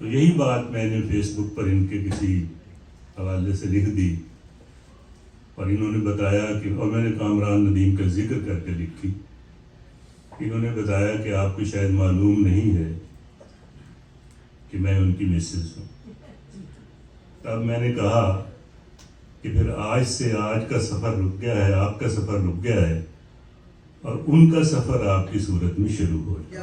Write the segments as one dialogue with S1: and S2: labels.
S1: تو یہی بات میں نے فیس بک پر ان کے کسی حوالے سے لکھ دی، اور انہوں نے بتایا کہ، اور میں نے کامران ندیم کا ذکر کر کے لکھی، انہوں نے بتایا کہ آپ کو شاید معلوم نہیں ہے کہ میں ان کی مسز ہوں۔ تب میں نے کہا کہ پھر آج سے آج کا سفر رک گیا ہے، آپ کا سفر رک گیا ہے، اور ان کا سفر آپ کی صورت میں شروع ہو جائے۔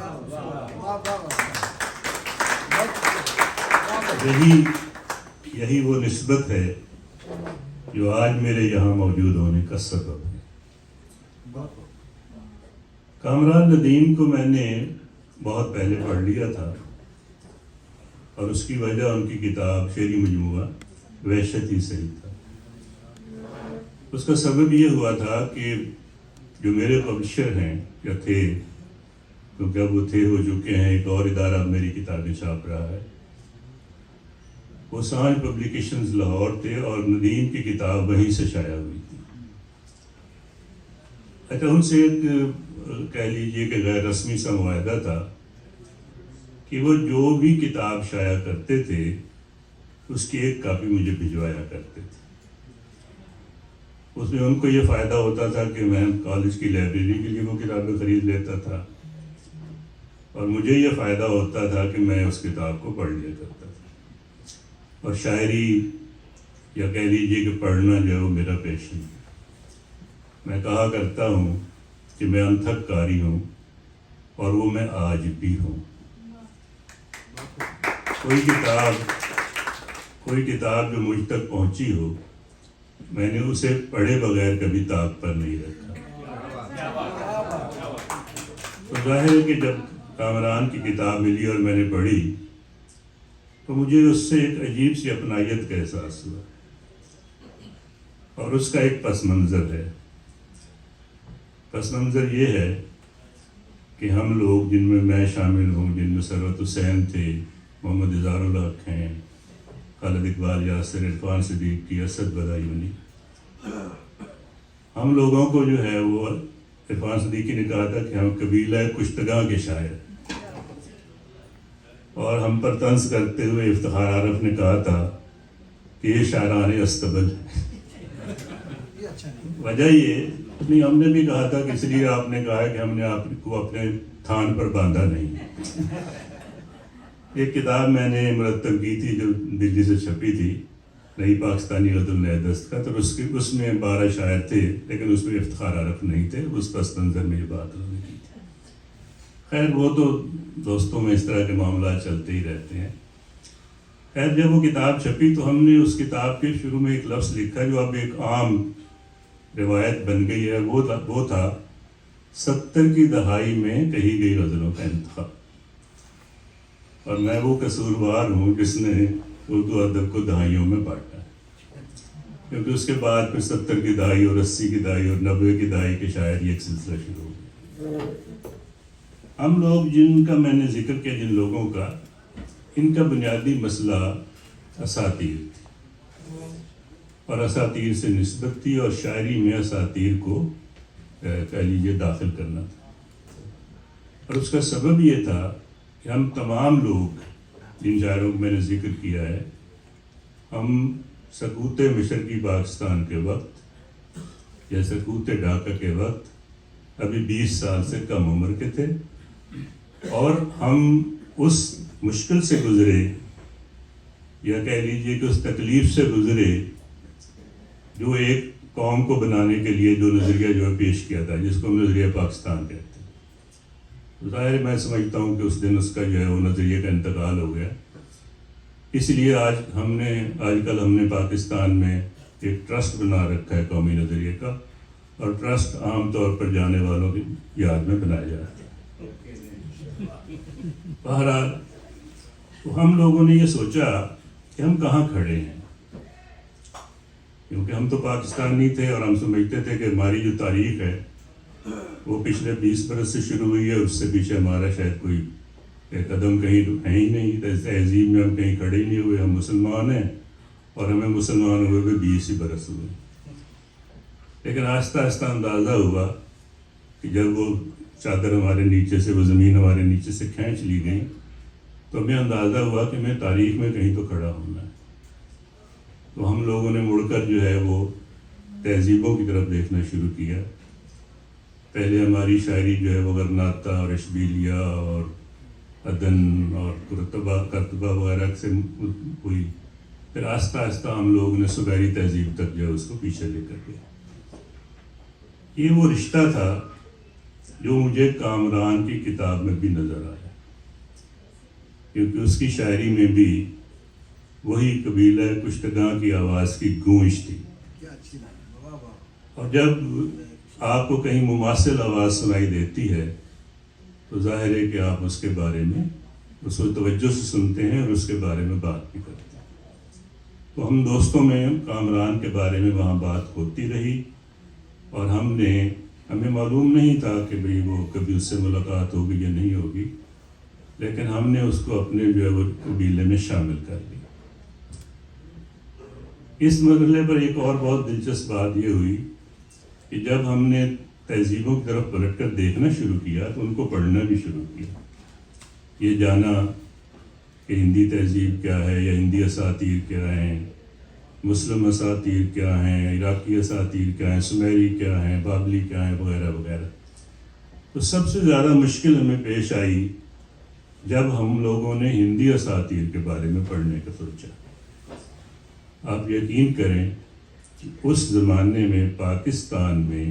S1: یہی وہ نسبت ہے جو آج میرے یہاں موجود ہونے کا سبب ہے۔ کامران ندیم کو میں نے بہت پہلے پڑھ لیا تھا، اور اس کی وجہ ان کی کتاب شعری مجموعہ وحشت ہی صحیح تھا۔ اس کا سبب یہ ہوا تھا کہ جو میرے پبلشر ہیں یا تھے، کیونکہ اب وہ تھے ہو چکے ہیں، ایک اور ادارہ میری کتابیں چھاپ رہا ہے، وہ سانج پبلیکیشنز لاہور تھے، اور ندیم کی کتاب وہیں سے شائع ہوئی تھی۔ اچھا، ان سے ایک کہہ لیجئے کہ غیر رسمی سا معاہدہ تھا کہ وہ جو بھی کتاب شائع کرتے تھے اس کی ایک کاپی مجھے بھجوایا کرتے تھے۔ اس میں ان کو یہ فائدہ ہوتا تھا کہ میں کالج کی لائبریری کے لیے وہ کتابیں خرید لیتا تھا، اور مجھے یہ فائدہ ہوتا تھا کہ میں اس کتاب کو پڑھ لیا کرتا تھا۔ اور شاعری یا کہہ لیجیے کہ پڑھنا جو ہے وہ میرا پیشن ہے۔ میں کہا کرتا ہوں کہ میں انتھک قاری ہوں، اور وہ میں آج بھی ہوں۔ کوئی کتاب جو مجھ تک پہنچی ہو، میں نے اسے پڑھے بغیر کبھی طاق پر نہیں رکھا۔ تو ظاہر ہے کہ جب کامران کی کتاب ملی اور میں نے پڑھی تو مجھے اس سے ایک عجیب سی اپنائیت کا احساس ہوا، اور اس کا ایک پس منظر ہے۔ پس منظر یہ ہے کہ ہم لوگ، جن میں میں شامل ہوں، جن میں ثروت حسین تھے، محمد اظہار الحق ہیں، خالد اقبال یاسر، عرفان صدیقی، اسد بدایونی، ہم لوگوں کو جو ہے وہ عرفان صدیقی نے کہا تھا کہ ہم قبیلہ کشتگاں کے شاعر، اور ہم پر طنز کرتے ہوئے افتخار عارف نے کہا تھا کہ یہ شاعران استبل ہے۔ وجہ یہ نہیں، ہم نے بھی کہا تھا کہ اس لیے آپ نے کہا ہے کہ ہم نے آپ کو اپنے تھان پر باندھا نہیں۔ ایک کتاب میں نے مرتب کی تھی جو دلی سے چھپی تھی، نئی پاکستانی غزل نئے دست کا، تو اس میں 12 شاعر تھے، لیکن اس میں افتخار عارف نہیں تھے۔ اس پس منظر میں یہ بات انہوں نے کی تھی۔ خیر، وہ تو دوستوں میں اس طرح کے معاملات چلتے ہی رہتے ہیں۔ خیر، جب وہ کتاب چھپی تو ہم نے اس کتاب کے شروع میں ایک لفظ لکھا جو اب ایک عام روایت بن گئی ہے، وہ تھا 70 کی دہائی میں کہی گئی غزلوں کا انتخاب۔ اور میں وہ قصوروار ہوں جس نے اردو ادب کو دہائیوں میں بانٹا ہے، کیونکہ اس کے بعد پھر 70 کی دہائی اور 80 کی دہائی اور 90 کی دہائی کے شاعری ایک سلسلہ شروع ہو گیا۔ ہم لوگ جن کا میں نے ذکر کیا، جن لوگوں کا، ان کا بنیادی مسئلہ اساطیر تھی، اور اساطیر سے نسبت تھی، اور شاعری میں اساطیر کو کہہ لیجیے داخل کرنا تھا۔ اور اس کا سبب یہ تھا کہ ہم تمام لوگ جن شاعروں کو میں نے ذکر کیا ہے، ہم سقوط مشرقی پاکستان کے وقت یا سقوط ڈھاکہ کے وقت ابھی 20 سال سے کم عمر کے تھے، اور ہم اس مشکل سے گزرے، یا کہہ لیجیے کہ اس تکلیف سے گزرے جو ایک قوم کو بنانے کے لیے جو نظریہ جو ہے پیش کیا تھا، جس کو ہم نظریہ پاکستان کہتے ہیں۔ ظاہر میں سمجھتا ہوں کہ اس دن اس کا جو ہے وہ نظریے کا انتقال ہو گیا۔ اس لیے آج کل ہم نے پاکستان میں ایک ٹرسٹ بنا رکھا ہے قومی نظریے کا، اور ٹرسٹ عام طور پر جانے والوں کی یاد میں بنایا جاتا ہے۔ بہرحال تو ہم لوگوں نے یہ سوچا کہ ہم کہاں کھڑے ہیں، کیونکہ ہم تو پاکستانی تھے، اور ہم سمجھتے تھے کہ ہماری جو تاریخ ہے وہ پچھلے 20 برس سے شروع ہوئی ہے، اس سے پیچھے ہمارا شاید کوئی قدم کہیں ہے ہی نہیں، تہذیب میں ہم کہیں کھڑے ہی نہیں ہوئے۔ ہم مسلمان ہیں، اور ہمیں مسلمان ہوئے بھی 20 ہی برس ہوئے۔ لیکن آہستہ آہستہ اندازہ ہوا کہ جب وہ چادر ہمارے نیچے سے، وہ زمین ہمارے نیچے سے کھینچ لی گئی، تو ہمیں اندازہ ہوا کہ میں تاریخ میں کہیں تو کھڑا ہونا ہے. تو ہم لوگوں نے مڑ کر جو ہے وہ تہذیبوں کی طرف دیکھنا شروع کیا. پہلے ہماری شاعری جو ہے وہ غرناطہ اور اشبیلیہ اور عدن اور کرتبہ وغیرہ سے ہوئی. پھر آہستہ آہستہ ہم لوگوں نے سمیری تہذیب تک جو ہے اس کو پیچھے لے کر گئے. یہ وہ رشتہ تھا جو مجھے کامران کی کتاب میں بھی نظر آیا، کیونکہ اس کی شاعری میں بھی وہی قبیلہ کشتگاں کی آواز کی گونج تھی. اور جب آپ کو کہیں مماثل آواز سنائی دیتی ہے تو ظاہر ہے کہ آپ اس کے بارے میں اس کو توجہ سے سنتے ہیں اور اس کے بارے میں بات بھی کرتے ہیں. تو ہم دوستوں میں کامران کے بارے میں وہاں بات ہوتی رہی، اور ہمیں معلوم نہیں تھا کہ بھئی وہ کبھی اس سے ملاقات ہوگی یا نہیں ہوگی، لیکن ہم نے اس کو اپنے جو ہے وہ قبیلے میں شامل کر لیا. اس مرحلے پر ایک اور بہت دلچسپ بات یہ ہوئی کہ جب ہم نے تہذیبوں کی طرف پلٹ کر دیکھنا شروع کیا تو ان کو پڑھنا بھی شروع کیا. یہ جانا کہ ہندی تہذیب کیا ہے یا ہندی اساطیر کیا ہیں، مسلم اساطیر کیا ہیں، عراقی اساطیر کیا ہیں، سمیری کیا ہیں، بابلی کیا ہیں، وغیرہ وغیرہ. تو سب سے زیادہ مشکل ہمیں پیش آئی جب ہم لوگوں نے ہندی اساطیر کے بارے میں پڑھنے کا سوچا. آپ یقین کریں کہ اس زمانے میں پاکستان میں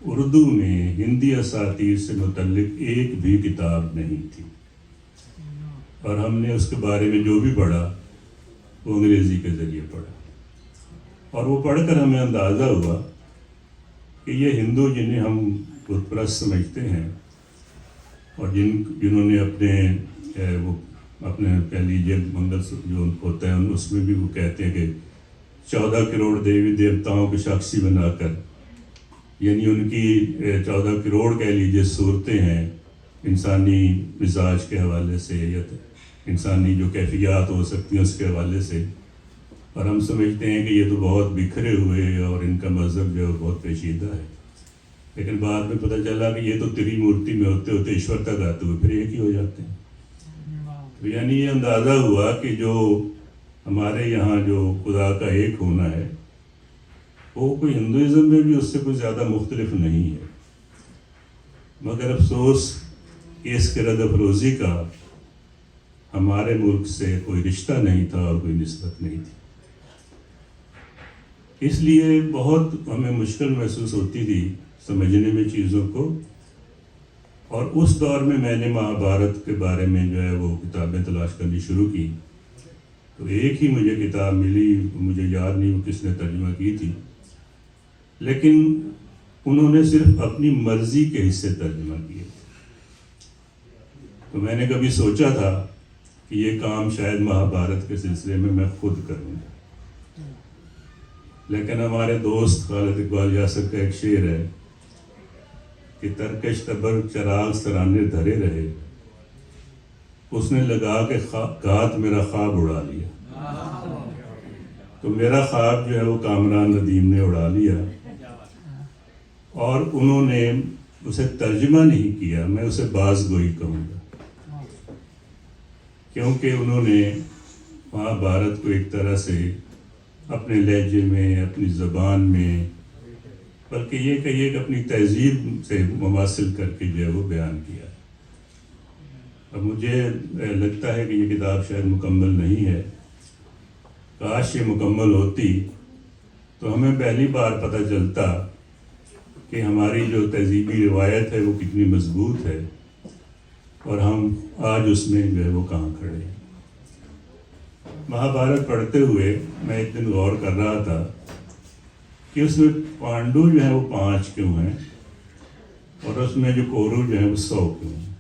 S1: اردو میں ہندی اساطیر سے متعلق ایک بھی کتاب نہیں تھی، اور ہم نے اس کے بارے میں جو بھی پڑھا وہ انگریزی کے ذریعے پڑھا. اور وہ پڑھ کر ہمیں اندازہ ہوا کہ یہ ہندو جنہیں ہم بت پرست سمجھتے ہیں اور جنہوں نے اپنے کہہ لیجیے منگل جو ہوتا ہے اس میں بھی وہ کہتے ہیں کہ 14 کروڑ دیوی دیوتاؤں کو شخصی بنا کر، یعنی ان کی 14 کروڑ کہہ لیجیے صورتیں ہیں انسانی مزاج کے حوالے سے یا انسانی جو کیفیات ہو سکتی ہیں اس کے حوالے سے، اور ہم سمجھتے ہیں کہ یہ تو بہت بکھرے ہوئے اور ان کا مذہب جو ہے بہت پیچیدہ ہے. لیکن بعد میں پتہ چلا کہ یہ تو تری مورتی میں ہوتے ہوتے ایشور تک آتے ہوئے پھر ایک ہی ہو جاتے ہیں. تو یعنی یہ اندازہ ہوا کہ جو ہمارے یہاں جو خدا کا ایک ہونا ہے وہ کوئی ہندوازم میں بھی اس سے کوئی زیادہ مختلف نہیں ہے، مگر افسوس کہ اس کے رد افروزی کا ہمارے ملک سے کوئی رشتہ نہیں تھا اور کوئی نسبت نہیں تھی. اس لیے بہت ہمیں مشکل محسوس ہوتی تھی سمجھنے میں چیزوں کو. اور اس دور میں نے مہابھارت کے بارے میں جو ہے وہ کتابیں تلاش کرنی شروع کی. تو ایک ہی مجھے کتاب ملی، مجھے یاد نہیں وہ کس نے ترجمہ کی تھی، لیکن انہوں نے صرف اپنی مرضی کے حصے ترجمہ کیے. تو میں نے کبھی سوچا تھا کہ یہ کام شاید مہابھارت کے سلسلے میں خود کروں، لیکن ہمارے دوست خالد اقبال یاسر کا ایک شعر ہے کہ ترکش تبر چراغ سرانے دھرے رہے، اس نے لگا کے گات میرا خواب اڑا لیا. تو میرا خواب جو ہے وہ کامران ندیم نے اڑا لیا، اور انہوں نے اسے ترجمہ نہیں کیا، میں اسے باز گوئی کہوں گا، کیونکہ انہوں نے مہابھارت کو ایک طرح سے اپنے لہجے میں، اپنی زبان میں، بلکہ یہ کہیے کہ اپنی تہذیب سے مماثل کر کے جو ہے وہ بیان کیا ہے. اب مجھے لگتا ہے کہ یہ کتاب شاید مکمل نہیں ہے. کاش یہ مکمل ہوتی تو ہمیں پہلی بار پتہ چلتا کہ ہماری جو تہذیبی روایت ہے وہ کتنی مضبوط ہے، اور ہم آج اس میں جو ہے وہ کہاں کھڑے ہیں. مہابھارت پڑھتے ہوئے میں ایک دن غور کر رہا تھا کہ اس میں پانڈو جو ہیں وہ 5 کیوں ہیں، اور اس میں جو کورو جو ہیں وہ 100 کیوں ہیں.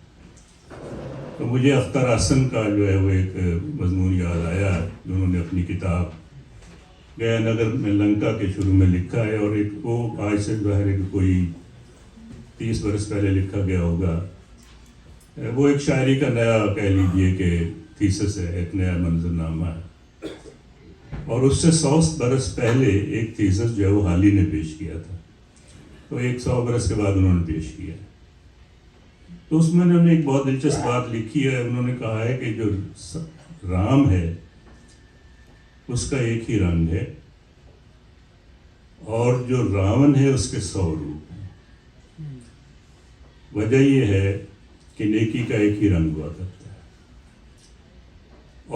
S1: تو مجھے اختر حسن کا جو ہے وہ ایک مضمون یاد آیا، جنہوں نے اپنی کتاب گیا نگر میں لنکا کے شروع میں لکھا ہے، اور ایک وہ آج سے ظاہر ہے کہ کوئی 30 برس پہلے لکھا گیا ہوگا. وہ ایک شاعری کا نیا کہہ لیجیے کہ تھیسس ہے، ایک نیا منظرنامہ ہے، اور اس سے 100 برس پہلے ایک تھیسس جو ہے وہ حالی نے پیش کیا تھا. تو 100 برس کے بعد انہوں نے پیش کیا. تو اس میں انہوں نے ایک بہت دلچسپ بات لکھی ہے. انہوں نے کہا ہے کہ جو رام ہے اس کا ایک ہی رنگ ہے اور جو راون ہے اس کے 100 روپ ہیں. وجہ یہ ہے کہ نیکی کا ایک ہی رنگ ہوا کرتا ہے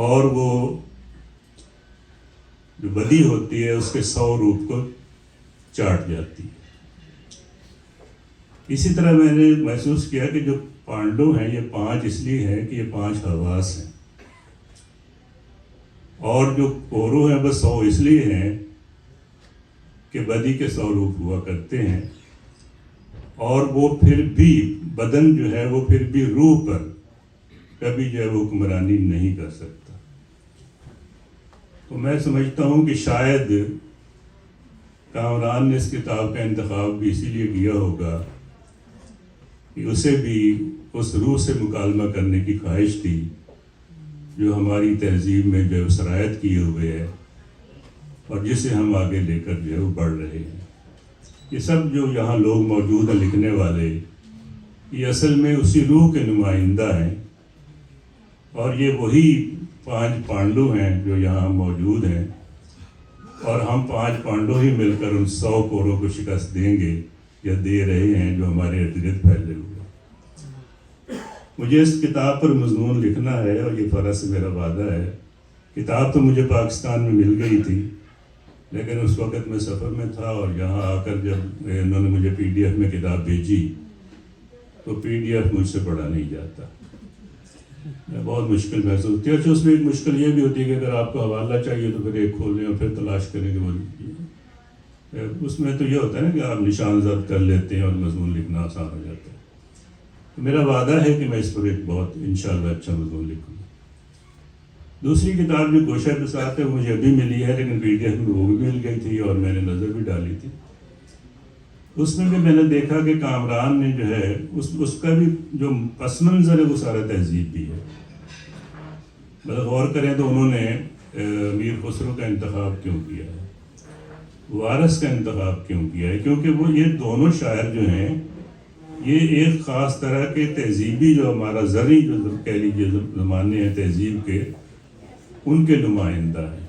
S1: اور وہ جو بدی ہوتی ہے اس کے 100 روپ کو چاٹ جاتی ہے. اسی طرح میں نے محسوس کیا کہ جو پانڈو ہیں یہ 5 اس لیے ہیں کہ یہ 5 حواس ہیں اور جو کورو ہیں بس 100 اس لیے ہیں کہ بدی کے 100 روپ ہوا کرتے ہیں اور وہ پھر بھی بدن جو ہے وہ پھر بھی روح پر کبھی جو ہے وہ حکمرانی نہیں کر سکتا. تو میں سمجھتا ہوں کہ شاید کامران نے اس کتاب کا انتخاب بھی اسی لیے کیا ہوگا کہ اسے بھی اس روح سے مکالمہ کرنے کی خواہش تھی جو ہماری تہذیب میں جو ہے سرایت کیے ہوئے ہے اور جسے ہم آگے لے کر جو ہے وہ بڑھ رہے ہیں. یہ سب جو یہاں لوگ موجود ہیں لکھنے والے یہ اصل میں اسی روح کے نمائندہ ہیں اور یہ وہی 5 پانڈو ہیں جو یہاں موجود ہیں اور ہم 5 پانڈو ہی مل کر ان 100 کوروں کو شکست دیں گے یا دے رہے ہیں جو ہمارے ارد گرد پھیلے ہوئے. مجھے اس کتاب پر مضمون لکھنا ہے اور یہ فرض سے میرا وعدہ ہے. کتاب تو مجھے پاکستان میں مل گئی تھی لیکن اس وقت میں سفر میں تھا اور یہاں آ کر جب انہوں نے مجھے PDF میں کتاب بھیجی تو PDF مجھ سے پڑھا نہیں جاتا. میں بہت مشکل محسوس ہوتی ہے. اچھا اس میں ایک مشکل یہ بھی ہوتی ہے کہ اگر آپ کو حوالہ چاہیے تو پھر ایک کھول لیں اور پھر تلاش کریں کہ وہ اس میں تو یہ ہوتا ہے نا کہ آپ نشان زد کر لیتے ہیں اور مضمون لکھنا آسان ہو جاتا ہے. تو میرا وعدہ ہے کہ میں اس پر ایک بہت انشاءاللہ اچھا مضمون لکھوں گا. دوسری کتاب جو گوشہ بساط ہے وہ مجھے ابھی ملی ہے لیکن PDF میں وہ بھی مل گئی تھی اور میں نے نظر بھی ڈالی تھی. اس میں بھی میں نے دیکھا کہ کامران نے جو ہے اس کا بھی جو پس منظر ہے وہ سارا تہذیب بھی ہے. مطلب غور کریں تو انہوں نے میر خسرو کا انتخاب کیوں کیا ہے, وارث کا انتخاب کیوں کیا ہے, کیونکہ وہ یہ دونوں شاعر جو ہیں یہ ایک خاص طرح کے تہذیبی جو ہمارا زرعی جو کہہ لیجیے زمانے ہیں تہذیب کے ان کے نمائندہ ہیں.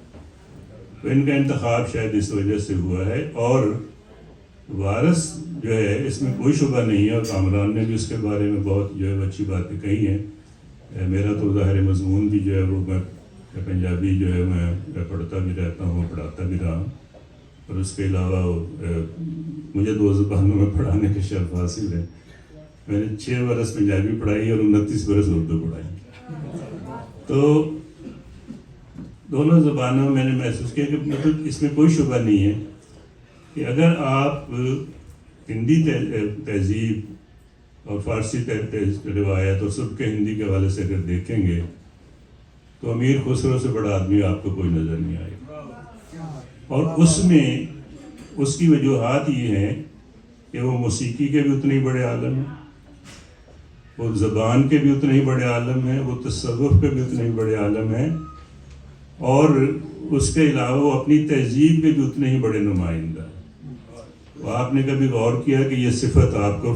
S1: تو ان کا انتخاب شاید اس وجہ سے ہوا ہے اور وارث جو ہے اس میں کوئی شبہ نہیں ہے اور کامران نے بھی اس کے بارے میں بہت جو ہے اچھی باتیں کہی ہیں. میرا تو ظاہر مضمون بھی جو ہے وہ میں پنجابی جو ہے میں پڑھتا بھی رہتا ہوں پڑھاتا بھی رہا ہوں اور اس کے علاوہ مجھے 2 زبانوں میں پڑھانے کے شرف حاصل ہے. میں نے 6 برس پنجابی پڑھائی اور 29 برس اردو پڑھائی. تو دونوں زبانوں میں نے محسوس کیا کہ مطلب اس میں کوئی شبہ نہیں ہے کہ اگر آپ ہندی تہذیب اور فارسی روایت اور سب کے ہندی کے حوالے سے اگر دیکھیں گے تو امیر خسرو سے بڑا آدمی آپ کو کوئی نظر نہیں آئے گا. اور اس میں اس کی وجوہات یہ ہیں کہ وہ موسیقی کے بھی اتنے ہی بڑے عالم ہیں, وہ زبان کے بھی اتنے ہی بڑے عالم ہیں, وہ تصوف کے بھی اتنے ہی بڑے عالم ہیں اور اس کے علاوہ وہ اپنی تہذیب کے بھی اتنے ہی بڑے نمائندہ ہیں. تو آپ نے کبھی غور کیا کہ یہ صفت آپ کو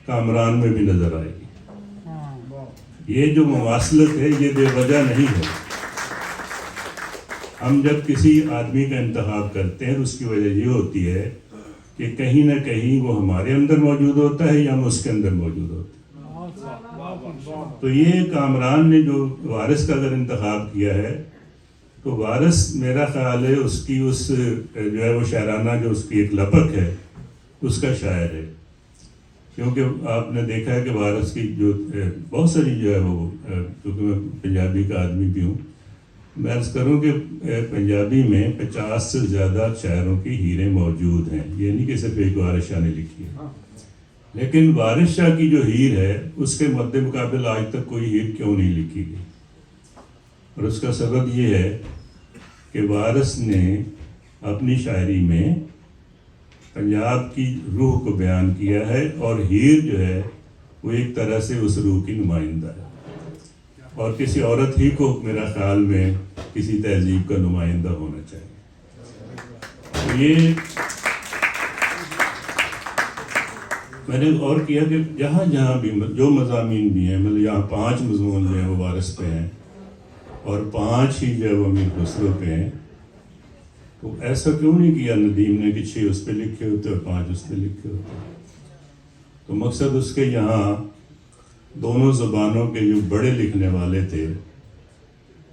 S1: کامران میں بھی نظر آئے گی. یہ جو مواصلت ہے یہ بے وجہ نہیں ہے. ہم جب کسی آدمی کا انتخاب کرتے ہیں تو اس کی وجہ یہ ہوتی ہے کہ کہیں نہ کہیں وہ ہمارے اندر موجود ہوتا ہے یا ہم اس کے اندر موجود ہوتے ہیں. تو یہ کامران نے جو وارث کا اگر انتخاب کیا ہے تو وارث میرا خیال ہے اس کی اس جو ہے وہ شاعرانہ جو اس کی ایک لپک ہے اس کا شاعر ہے. کیونکہ آپ نے دیکھا ہے کہ وارث کی جو بہت ساری جو ہے وہ کیونکہ میں پنجابی کا آدمی بھی ہوں, میں عرض کروں کہ پنجابی میں 50 سے زیادہ شاعروں کی ہیریں موجود ہیں. یہ نہیں کہ صرف ایک وارث شاہ نے لکھی ہے, لیکن وارث شاہ کی جو ہیر ہے اس کے مد مقابل آج تک کوئی ہیر کیوں نہیں لکھی گئی. اور اس کا سبب یہ ہے کہ وارث نے اپنی شاعری میں پنجاب کی روح کو بیان کیا ہے اور ہیر جو ہے وہ ایک طرح سے اس روح کی نمائندہ ہے. اور کسی عورت ہی کو میرا خیال میں کسی تہذیب کا نمائندہ ہونا چاہیے. میں نے غور کیا کہ جہاں جہاں بھی جو مضامین بھی ہیں، مطلب یہاں 5 مضمون جو ہیں وہ وارث پہ ہیں اور 5 ہی جو ہے وہ امیر خسرو پہ ہیں، تو ایسا کیوں نہیں کیا ندیم نے کہ 6 اس پہ لکھے ہوتے اور 5 اس پہ لکھے ہوتے؟ تو مقصد اس کے یہاں دونوں زبانوں کے جو بڑے لکھنے والے تھے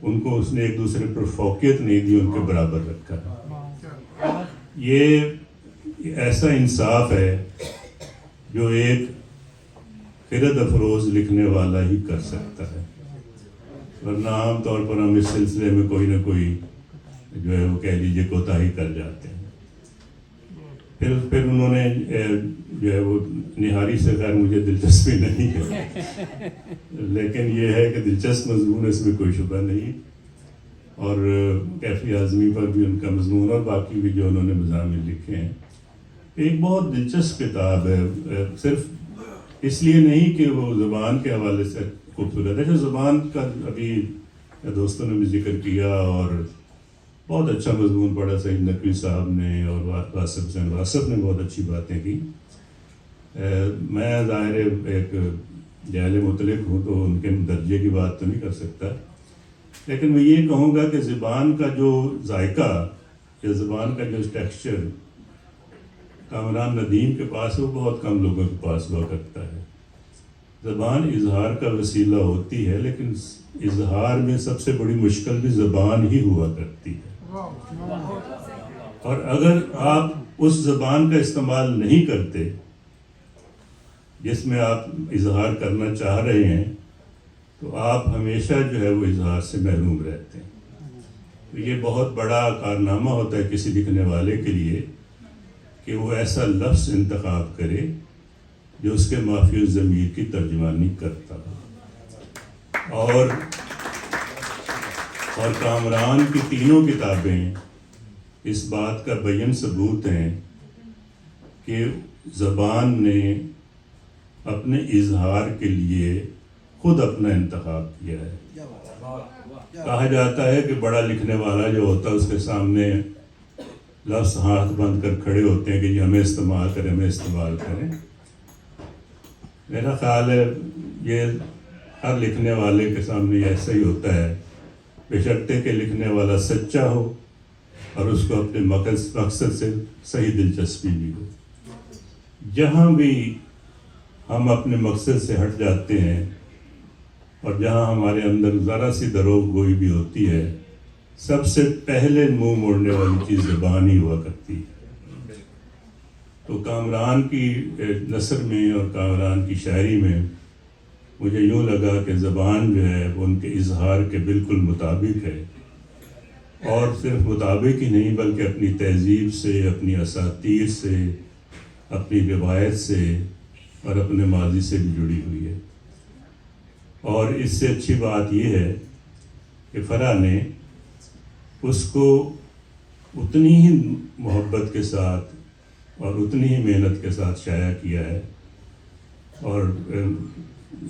S1: ان کو اس نے ایک دوسرے پر فوقیت نہیں دی، ان کے برابر رکھا۔ یہ ایسا انصاف ہے جو ایک خرد افروز لکھنے والا ہی کر سکتا ہے، ورنہ عام طور پر ہم اس سلسلے میں کوئی نہ کوئی جو ہے وہ کہہ لیجیے کوتاہی کر جاتے ہیں۔ پھر انہوں نے جو ہے وہ نہاری سے خیر مجھے دلچسپی نہیں ہے، لیکن یہ ہے کہ دلچسپ مضمون اس میں کوئی شبہ نہیں، اور کیفی اعظمی پر بھی ان کا مضمون اور باقی بھی جو انہوں نے مضامین لکھے ہیں۔ ایک بہت دلچسپ کتاب ہے، صرف اس لیے نہیں کہ وہ زبان کے حوالے سے خوبصورت ہے، زبان کا ابھی دوستوں نے بھی ذکر کیا اور بہت اچھا مضمون پڑھا سعید نقوی صاحب نے اور واصف حسین واصف نے بہت اچھی باتیں کی۔ میں ظاہر ایک جاہل مطلق ہوں تو ان کے درجے کی بات تو نہیں کر سکتا، لیکن میں یہ کہوں گا کہ زبان کا جو ذائقہ یا زبان کا جو ٹیکسچر کامران ندیم کے پاس ہے وہ بہت کم لوگوں کے پاس ہوا کرتا ہے۔ زبان اظہار کا وسیلہ ہوتی ہے، لیکن اظہار میں سب سے بڑی مشکل بھی زبان ہی ہوا کرتی ہے، اور اگر آپ اس زبان کا استعمال نہیں کرتے جس میں آپ اظہار کرنا چاہ رہے ہیں تو آپ ہمیشہ جو ہے وہ اظہار سے محروم رہتے ہیں۔ تو یہ بہت بڑا کارنامہ ہوتا ہے کسی لکھنے والے کے لیے کہ وہ ایسا لفظ انتخاب کرے جو اس کے مافی الضمیر کی ترجمانی کرتا ہو، اور کامران کی تینوں کتابیں اس بات کا بین ثبوت ہیں کہ زبان نے اپنے اظہار کے لیے خود اپنا انتخاب کیا ہے۔ کہا جاتا ہے کہ بڑا لکھنے والا جو ہوتا ہے اس کے سامنے لفظ ہاتھ بند کر کھڑے ہوتے ہیں کہ یہ ہمیں استعمال کریں، ہمیں استعمال کریں۔ میرا خیال ہے یہ ہر لکھنے والے کے سامنے ایسا ہی ہوتا ہے، بشرطے کہ لکھنے والا سچا ہو اور اس کو اپنے مقصد سے صحیح دلچسپی بھی ہو۔ جہاں بھی ہم اپنے مقصد سے ہٹ جاتے ہیں اور جہاں ہمارے اندر ذرا سی دروغ گوئی بھی ہوتی ہے، سب سے پہلے منہ موڑنے والی چیز زبان ہی ہوا کرتی ہے۔ تو کامران کی نثر میں اور کامران کی شاعری میں مجھے یوں لگا کہ زبان جو ہے وہ ان کے اظہار کے بالکل مطابق ہے، اور صرف مطابق ہی نہیں بلکہ اپنی تہذیب سے، اپنی اساطیر سے، اپنی روایت سے اور اپنے ماضی سے بھی جڑی ہوئی ہے۔ اور اس سے اچھی بات یہ ہے کہ فرا نے اس کو اتنی ہی محبت کے ساتھ اور اتنی ہی محنت کے ساتھ شائع کیا ہے، اور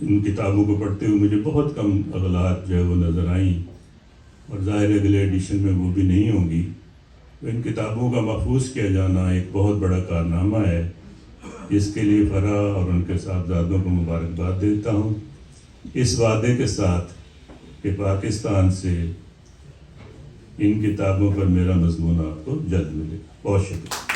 S1: ان کتابوں کو پڑھتے ہوئے مجھے بہت کم اغلاط جو ہے وہ نظر آئیں، اور ظاہر اگلے ایڈیشن میں وہ بھی نہیں ہوں گی۔ تو ان کتابوں کا محفوظ کیا جانا ایک بہت بڑا کارنامہ ہے، جس کے لیے فرا اور ان کے صاحبزادوں کو مبارکباد دیتا ہوں، اس وعدے کے ساتھ کہ پاکستان سے ان کتابوں پر میرا مضمون آپ کو جلد ملے گا۔ بہت شکریہ۔